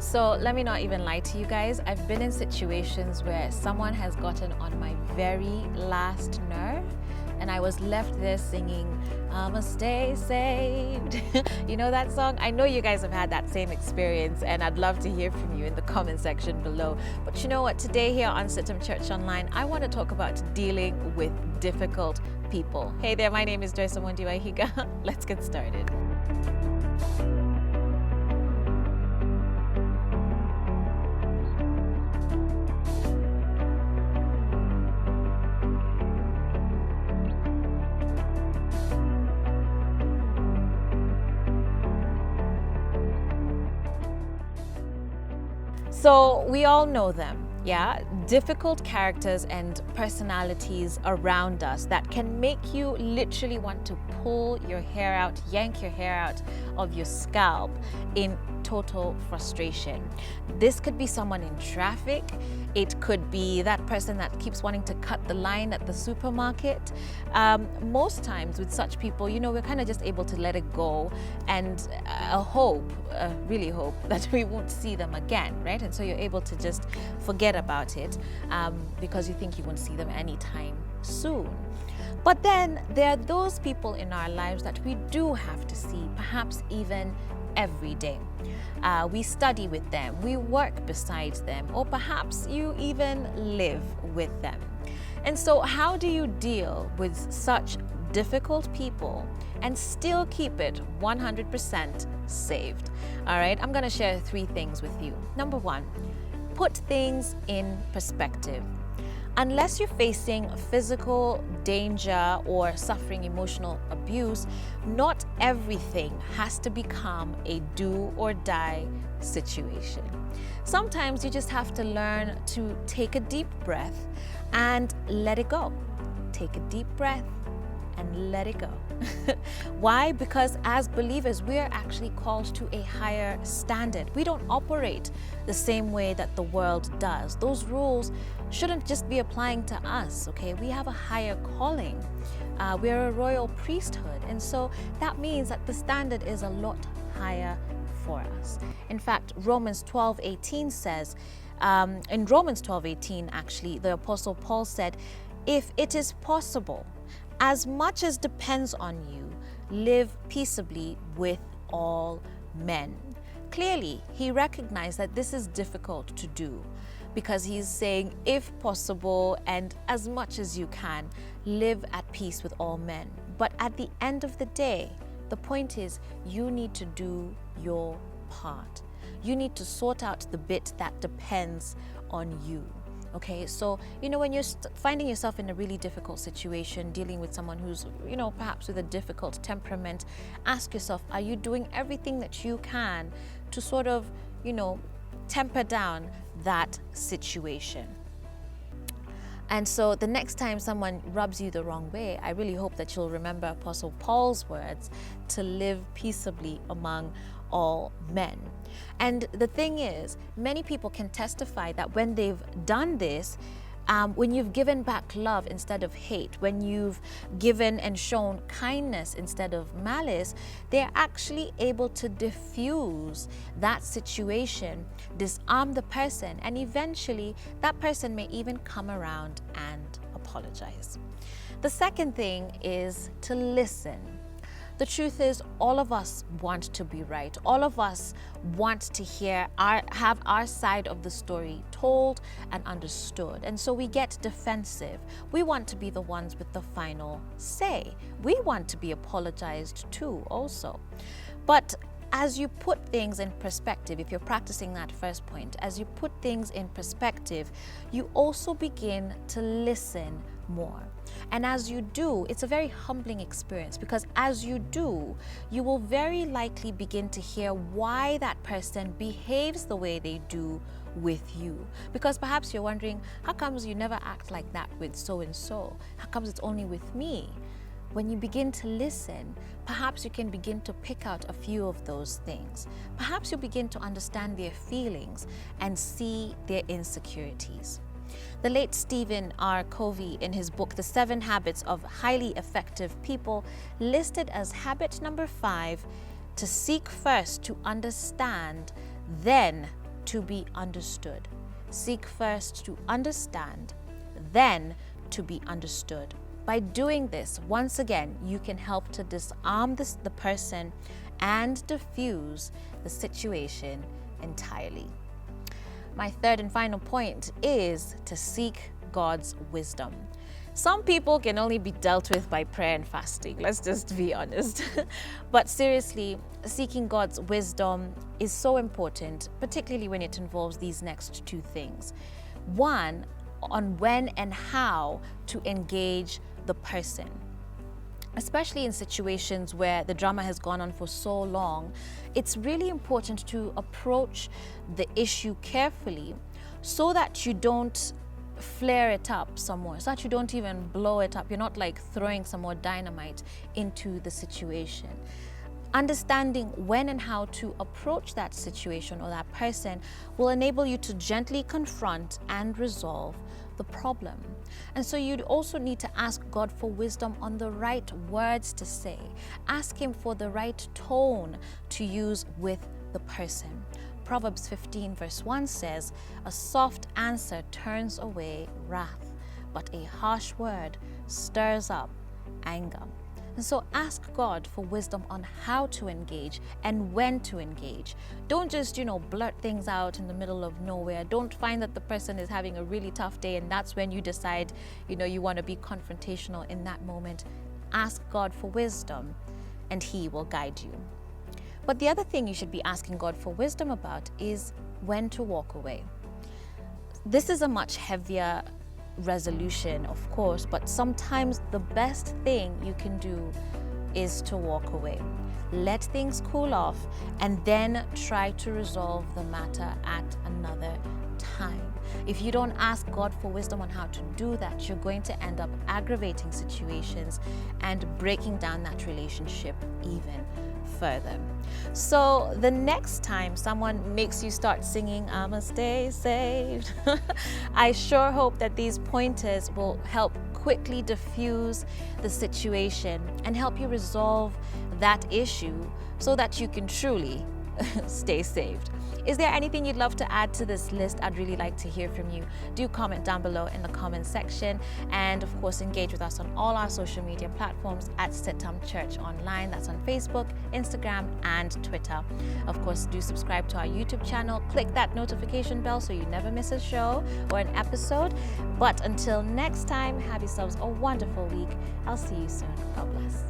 So let me not even lie to you guys. I've been in situations where someone has gotten on my very last nerve and I was left there singing, I'ma stay saved. You know that song? I know you guys have had that same experience and I'd love to hear from you in the comment section below. But you know what? Today here on CITAM Church Online, I want to talk about dealing with difficult people. Hey there, my name is Joyce Omondi. Let's get started. So we all know them, yeah? Difficult characters and personalities around us that can make you literally want to pull your hair out, yank your hair out of your scalp in total frustration. This could be someone in traffic. It could be that person that keeps wanting to cut the line at the supermarket. Most times with such people, you know, we're kind of just able to let it go and really hope that we won't see them again, right? And so you're able to just forget about it because you think you won't see them anytime soon. But then there are those people in our lives that we do have to see, perhaps even every day. We study with them, we work beside them, or perhaps you even live with them. And so how do you deal with such difficult people and still keep it 100% saved? All right, I'm going to share 3 things with you. Number 1, put things in perspective. Unless you're facing physical danger or suffering emotional abuse, not everything has to become a do or die situation. Sometimes you just have to learn to take a deep breath and let it go. Take a deep breath and let it go. Why? Because as believers, we are actually called to a higher standard. We don't operate the same way that the world does. Those rules shouldn't just be applying to us, okay? We have a higher calling. We're a royal priesthood. And so that means that the standard is a lot higher for us. In fact, Romans 12:18 says, in Romans 12:18, actually, the Apostle Paul said, if it is possible, as much as depends on you, live peaceably with all men. Clearly, he recognized that this is difficult to do because he's saying, if possible and as much as you can, live at peace with all men. But at the end of the day, the point is you need to do your part. You need to sort out the bit that depends on you. Okay, so, you know, when you're finding yourself in a really difficult situation, dealing with someone who's, you know, perhaps with a difficult temperament, ask yourself, are you doing everything that you can to sort of, you know, temper down that situation? And so the next time someone rubs you the wrong way, I really hope that you'll remember Apostle Paul's words to live peaceably among all men. And the thing is, many people can testify that when they've done this, when you've given back love instead of hate, when you've given and shown kindness instead of malice, they're actually able to diffuse that situation, disarm the person, and eventually that person may even come around and apologize. The second thing is to listen. The truth is, all of us want to be right. All of us want to have our side of the story told and understood. And so we get defensive. We want to be the ones with the final say. We want to be apologized to also. But as you put things in perspective, if you're practicing that first point, as you put things in perspective, you also begin to listen more. And as you do, it's a very humbling experience because as you do, you will very likely begin to hear why that person behaves the way they do with you. Because perhaps you're wondering, how comes you never act like that with so-and-so? How comes it's only with me? When you begin to listen, perhaps you can begin to pick out a few of those things. Perhaps you begin to understand their feelings and see their insecurities. The late Stephen R. Covey, in his book, The 7 Habits of Highly Effective People, listed as habit number 5, to seek first to understand, then to be understood. Seek first to understand, then to be understood. By doing this, once again, you can help to disarm the person and diffuse the situation entirely. My third and final point is to seek God's wisdom. Some people can only be dealt with by prayer and fasting. Let's just be honest. But seriously, seeking God's wisdom is so important, particularly when it involves these next two things. One, on when and how to engage the person. Especially in situations where the drama has gone on for so long, it's really important to approach the issue carefully so that you don't flare it up some more, so that you don't even blow it up. You're not like throwing some more dynamite into the situation. Understanding when and how to approach that situation or that person will enable you to gently confront and resolve the problem. And so you'd also need to ask God for wisdom on the right words to say. Ask Him for the right tone to use with the person. Proverbs 15 verse 1 says, "A soft answer turns away wrath, but a harsh word stirs up anger." And so ask God for wisdom on how to engage and when to engage. Don't just, blurt things out in the middle of nowhere. Don't find that the person is having a really tough day and that's when you decide, you want to be confrontational in that moment. Ask God for wisdom and He will guide you. But the other thing you should be asking God for wisdom about is when to walk away. This is a much heavier resolution, of course, but sometimes the best thing you can do is to walk away. Let things cool off and then try to resolve the matter at another time. If you don't ask God for wisdom on how to do that, you're going to end up aggravating situations and breaking down that relationship even further. So the next time someone makes you start singing "I'ma stay saved," I sure hope that these pointers will help quickly diffuse the situation and help you resolve that issue so that you can truly stay saved. Is there anything you'd love to add to this list? I'd really like to hear from you. Do comment down below in the comment section, and of course engage with us on all our social media platforms at CITAM Church Online. That's on Facebook, Instagram and Twitter. Of course, do subscribe to our YouTube channel. Click that notification bell so you never miss a show or an episode. But until next time, have yourselves a wonderful week. I'll see you soon. God bless.